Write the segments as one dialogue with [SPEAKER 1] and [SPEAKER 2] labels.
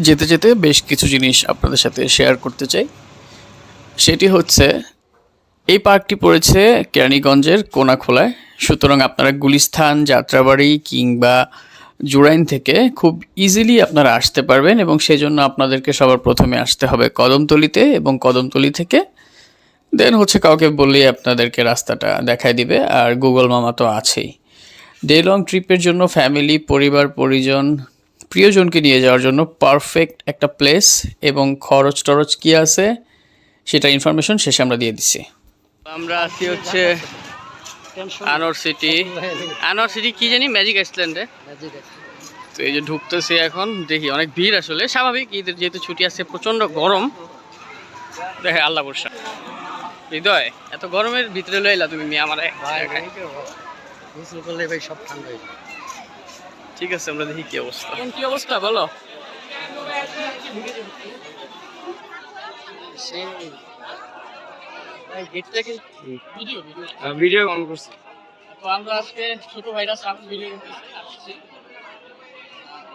[SPEAKER 1] যেতে যেতে বেশ কিছু জিনিস আপনাদের সাথে শেয়ার করতে চাই। সেটি হচ্ছে এই পার্কটি পড়েছে কেরানীগঞ্জের কোনাখোলায়। সুতরাং আপনারা গুলিস্তান, যাত্রাবাড়ি কিংবা জুরাইন থেকে খুব ইজিলি আপনারা আসতে পারবেন এবং সেজন্য আপনাদেরকে সবার প্রথমে আসতে হবে কদমতলিতে এবং কদমতলি থেকে দেন হচ্ছে কাউকে বললেই আপনাদেরকে রাস্তাটা দেখায় দিবে। আর গুগল মামা তো আছেই। ডে লং ট্রিপের জন্য ফ্যামিলি, পরিবার, পরিজন, প্রিয়জনকে নিয়ে যাওয়ার জন্য পারফেক্ট একটা প্লেস। এবং খরচ টরচ কী আছে সেটা ইনফরমেশন শেষে আমরা দিয়ে দিচ্ছি। আমরা আছি হচ্ছে আনোয়ার সিটি। আনোয়ার সিটি কি জানি ম্যাজিক আইসল্যান্ডে। তো এই যে ঢুকতেছি এখন, দেখি অনেক ভিড়, আসলে স্বাভাবিক, ঈদের যেহেতু ছুটি আছে, প্রচণ্ড গরম। দেখে আল্লাহ বর্ষা। হৃদয়, এত গরমের ভিতরে লইলা তুমি মেয়ে আমার। ঠিক আছে, আমরা দেখি কি অবস্থা। কি অবস্থা বলো। ভিডিও অন করছি তো আমরা আজকে ছোট ভাইরা সামনে ভিডিও করতেছি।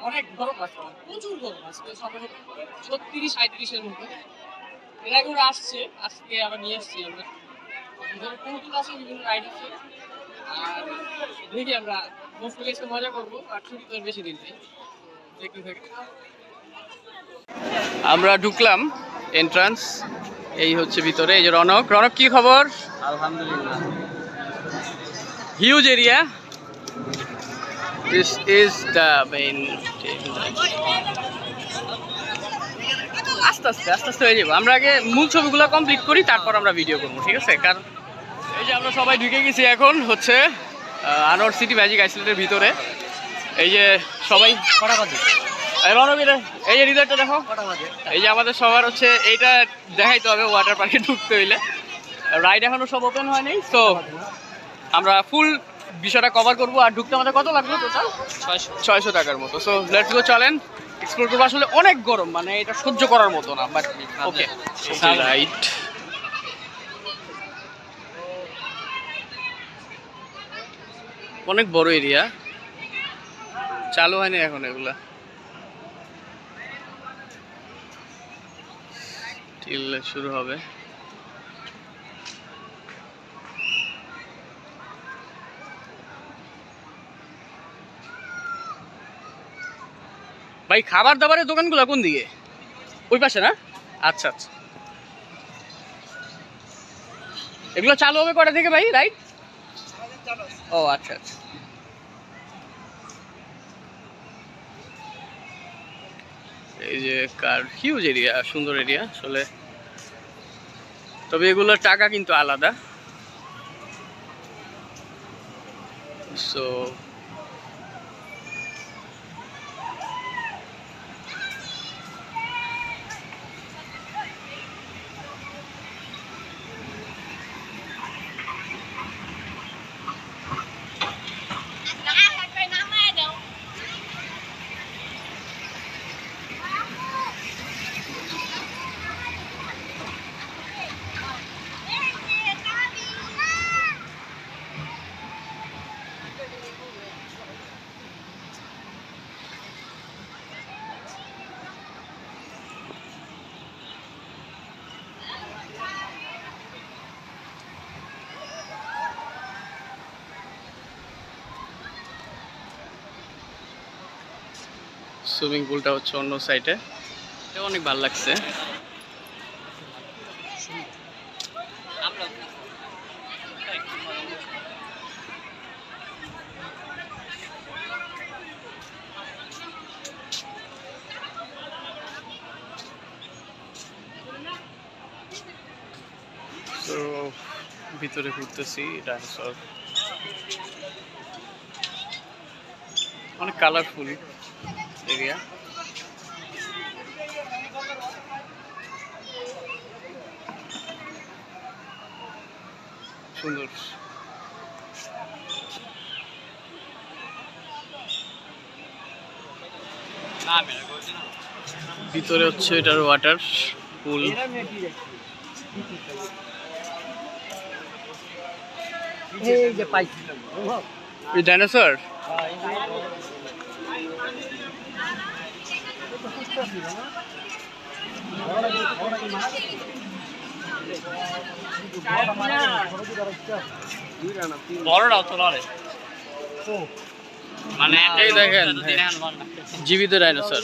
[SPEAKER 1] অনেক গরম আছে, প্রচুর গরম আজকে, 36-37-এর মতো। এর আগে ওরা আসছে, আজকে আবার নিয়ে আসছি আমরা। বিভিন্ন আছে, বিভিন্ন রাইড আছে। আর দেখি আমরা মুভি মজা করবো। আর ছুটি তো বেশি দিন নেই, দেখতে থাকি। আমরা ঢুকলাম এন্ট্রান্স, এই হচ্ছে ভিতরে। এই যে রনক, রনক কি খবর?
[SPEAKER 2] আলহামদুলিল্লাহ।
[SPEAKER 1] Huge area. This is the main. আস্তে আস্তে আস্তে আস্তে হয়ে যাবো। আমরা আগে মূল ছবিগুলো কমপ্লিট করি, তারপর আমরা ভিডিও করবো, ঠিক আছে? কারণ এই যে আমরা সবাই ঢুকে গেছি এখন হচ্ছে আনোয়ার সিটি ম্যাজিক আইসল্যান্ডের ভিতরে। এই যে সবাই এই যে রিজাল্টটা দেখো। এই যে আমাদের সবার হচ্ছে এইটা দেখাইতে হবে ওয়াটার পার্কে ঢুকতে হইলে। রাইড এখনো সব ওপেন হয়নি, তো আমরা ফুল বিষয়টা কভার করবো। আর ঢুকতে আমাদের কত লাগলো টোটাল? 600 টাকার মতো। সো লেটস গো, চলেন এক্সপ্লোর করবো। আসলে অনেক গরম, মানে এটা সহ্য করার মতো না, বাট ওকে রাইট। অনেক বড় এরিয়া, চালু হয়নি এখন এগুলা, শুরু হবে। ভাই খাবার দাবারের দোকানগুলো কোন দিকে? ওই পাশে না? আচ্ছা আচ্ছা। এগুলো চালু হবে কটা থেকে ভাই রাইট? ও আচ্ছা আচ্ছা। এই যে কার হিউজ এরিয়া, সুন্দর এরিয়া আসলে। তবে এগুলোর টাকা কিন্তু আলাদা। সো সুইমিং পুলটা হচ্ছে অন্য সাইডে, এটা অনেক ভালো লাগছে। তো ভিতরে ঘুরতেছি, ডাইনোসর অনেক কালারফুল এরিয়া। সুন্দর। ভিতরে হচ্ছে এটার ওয়াটার পুল। ডাইনোসর বড়টাও চলে মানে এই দেখেন জীবিত ডাইনোসর।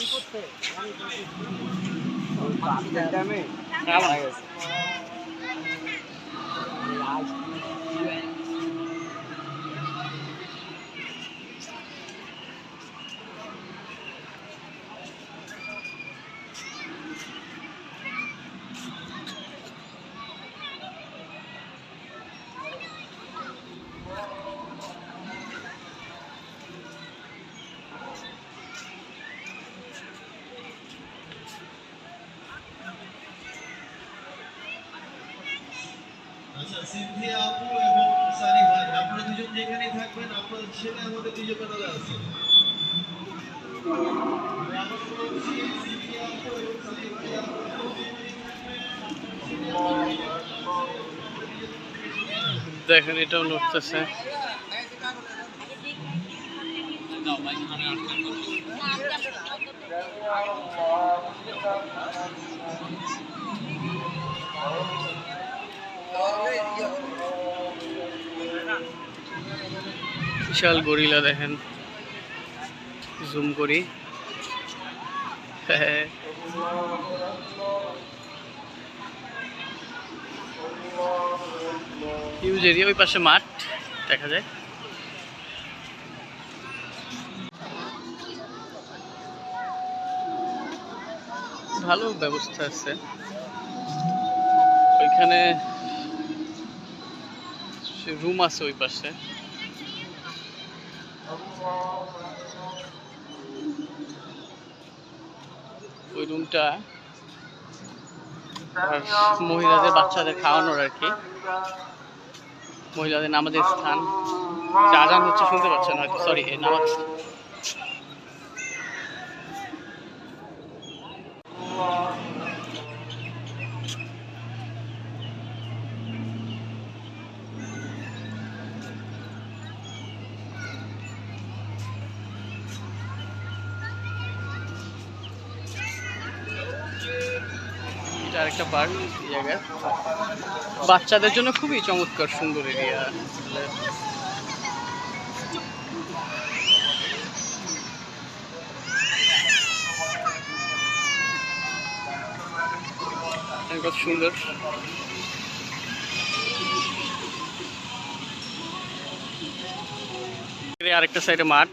[SPEAKER 2] আচ্ছা, সিনথিয়া আপু এবং সানি ভাই, আপনারা দুজন যেখানেই থাকবেন, আপনাদের ছেলে আমাদের ডিজে প্যানেলে আছে। আমরা বলছি সিনথিয়া আপু এবং সানি ভাই, আপনারা
[SPEAKER 1] দেখেন এটাও নড়তেছে। বিশাল গরিলা দেখেন, জুম করি। হিউজ এরিয়া, ওই পাশে মাঠ দেখা যায়। ভালো ব্যবস্থা আছে ওইখানে, রুম আছে ওই পাশে। ওই রুমটা মহিলাদের বাচ্চাদের খাওয়ানোর আর কি, মহিলাদের নামাজের স্থান। আজান হচ্ছে, শুনতে পাচ্ছেন হয়তো, সরি নামাজ। আরেকটা পার্ক জায়গা, বাচ্চাদের জন্য খুবই চমৎকার সুন্দর এরিয়া। কত সুন্দর। আরেকটা সাইডে মাঠ,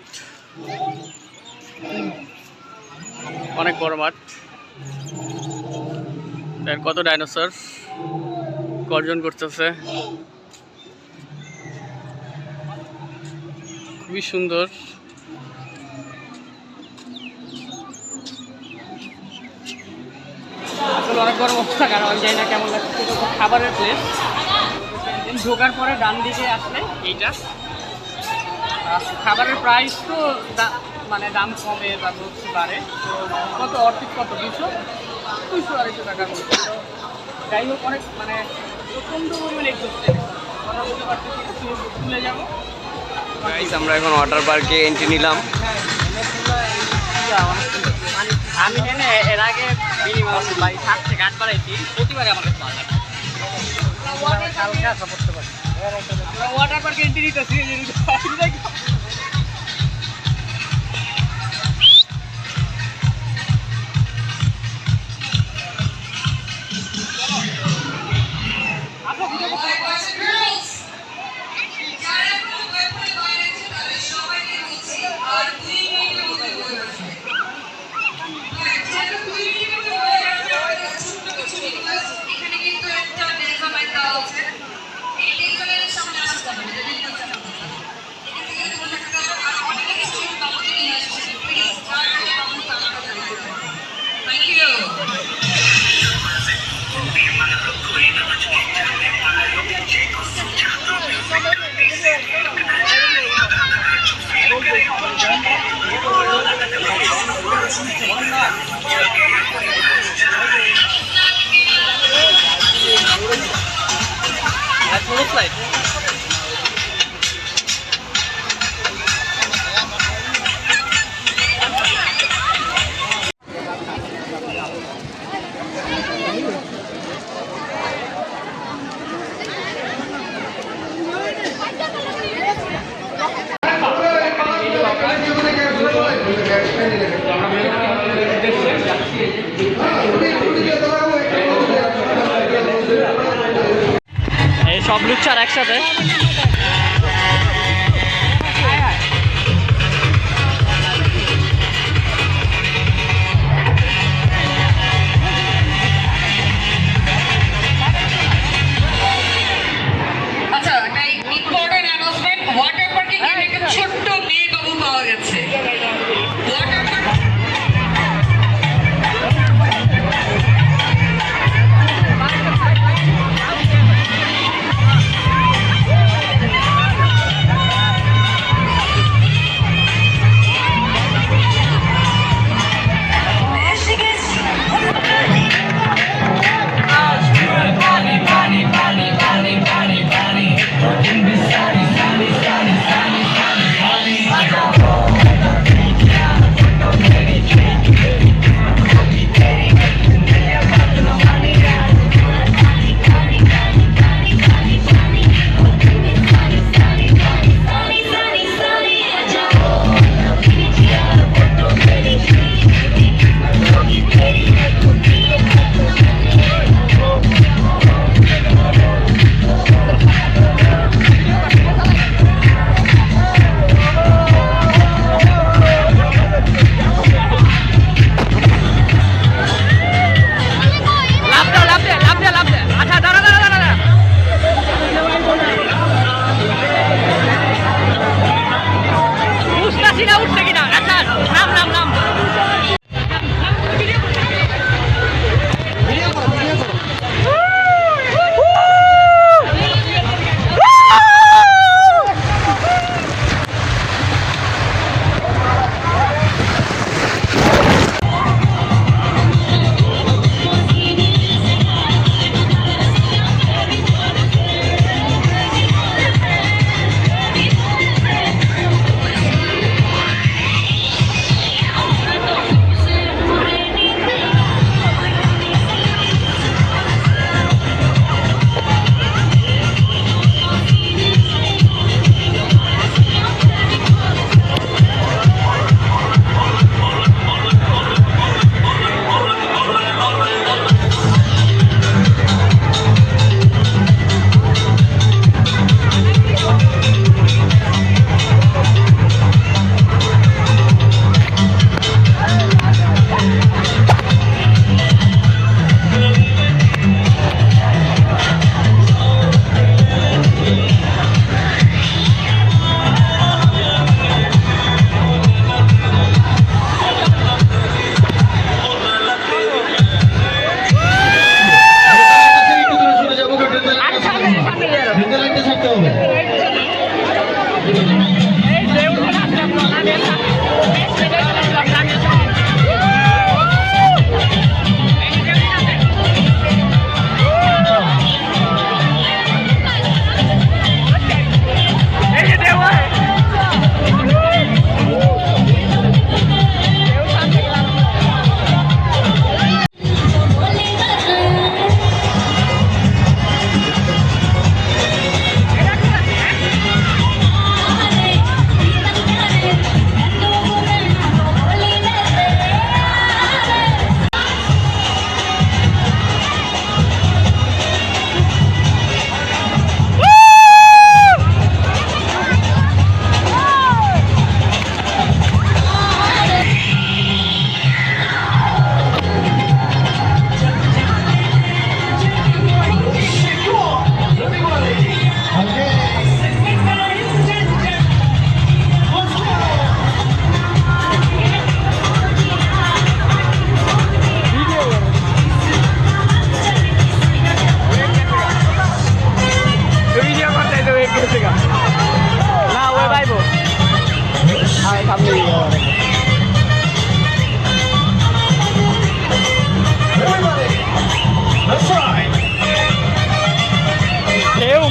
[SPEAKER 1] অনেক বড় মাঠ। কত ডাইনোসর গর্জন করতেছে, খুবই সুন্দর। আসলে অনেক বড় অবস্থা, কারণ আমি জানি না কেমন লাগছে। খাবারের প্লেস, ঢোকার পরে ডান দিকে আসলে এইটা খাবারের প্রাইস তো মানে দাম কমে বা বাড়ে। তো কত অর্থিক কত 200-250 টাকার মধ্যে। যাই হোক, অনেক মানে প্রচণ্ড পরিমাণে এক্সপেন্সিভ। কথা বলতে পারতেছি, ভুলে যাবো।
[SPEAKER 3] আমরা এখন ওয়াটার পার্কে এন্ট্রি নিলাম।
[SPEAKER 1] আমি এনে এর আগে মিনিমাম 7 থেকে 8 বার আইছি, প্রতিবারে আমাকে ভালো লাগে। কালকে আসা করতে পারি, ওয়াটার পার্কে এন্ট্রি নিতেছি।
[SPEAKER 4] এখানে কিন্তু একটা মেজারমেন্ট দেওয়া আছে, এই মেজারমেন্টের সামনে আসতে হবে।
[SPEAKER 5] এই সব লুচ্চার একসাথে।
[SPEAKER 4] আচ্ছা, একটা ইম্পর্টেন্ট অ্যানাউন্সমেন্ট, ওয়াটার পার্কে কিন্তু একটা ছোট্ট মেয়ে বাবু পাওয়া গেছে। ওয়াটার পার্ক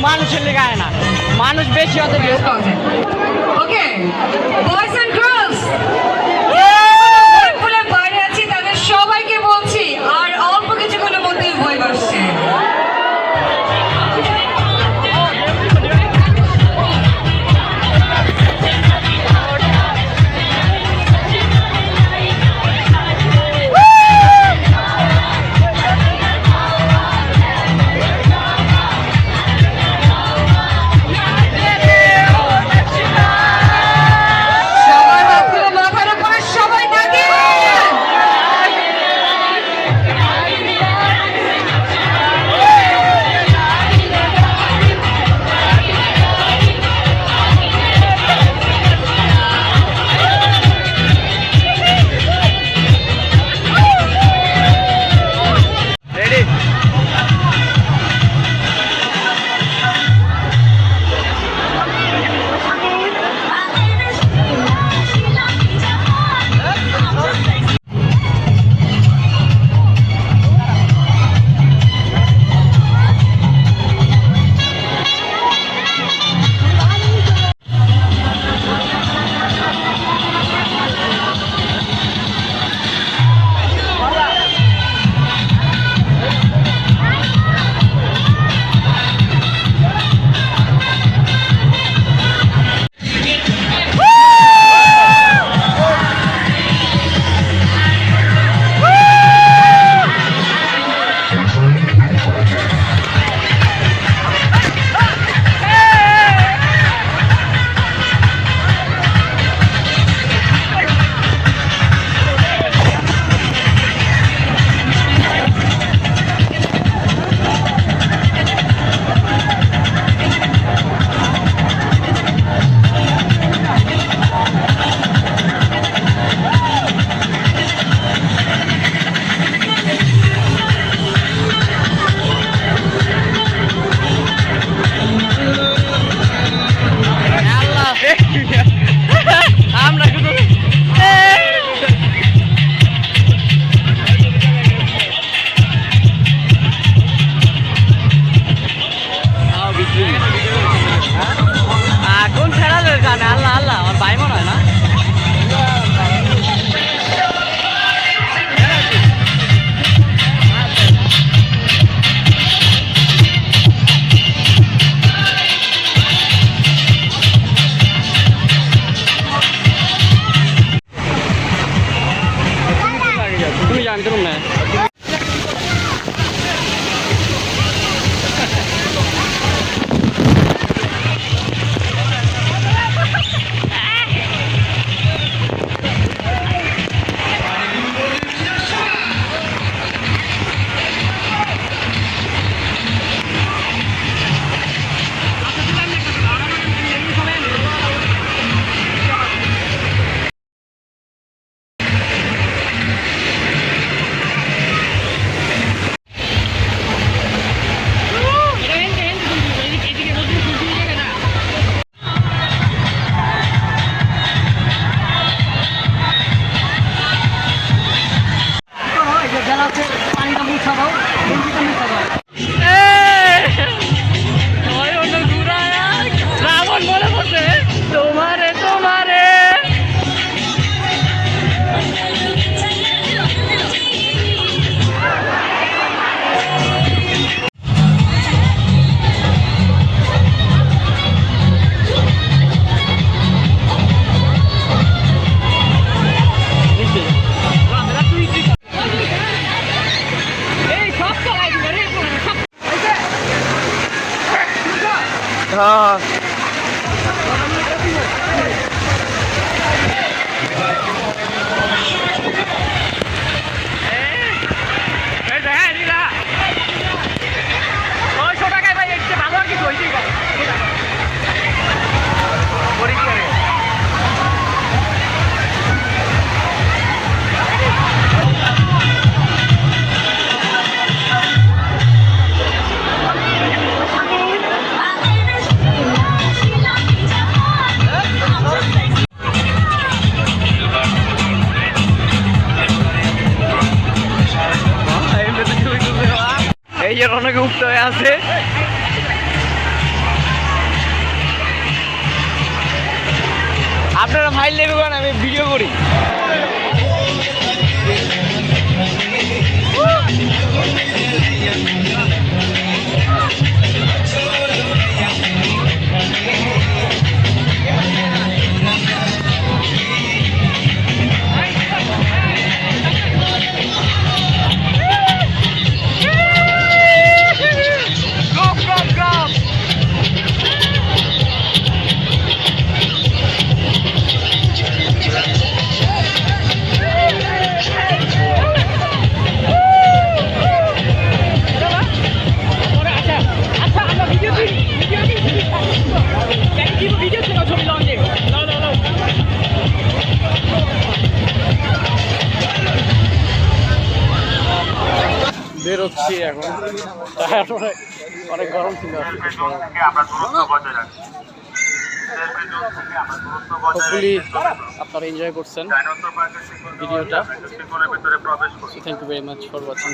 [SPEAKER 5] মানুষের লেগে আয় না, মানুষ বেশি হতে
[SPEAKER 4] ওকে বয়েজ এন্ড গার্লস বাইরে আছি, তাদের সবাইকে বলছি আর অল্প কিছুক্ষণের মধ্যেই বই আসছে।
[SPEAKER 5] আমি তো রুম না রাবণ মনে পড়ছে তোমারে তোমারে এই যে অনেকে উঠতে হয়ে আছে আপনারা ফাইল নেবেন আমি ভিডিও করি বেরোচ্ছি এখন অনেক গরম ছিল হোপফুলি আপনারা এনজয় করছেন ভিডিওটা thank you very much for watching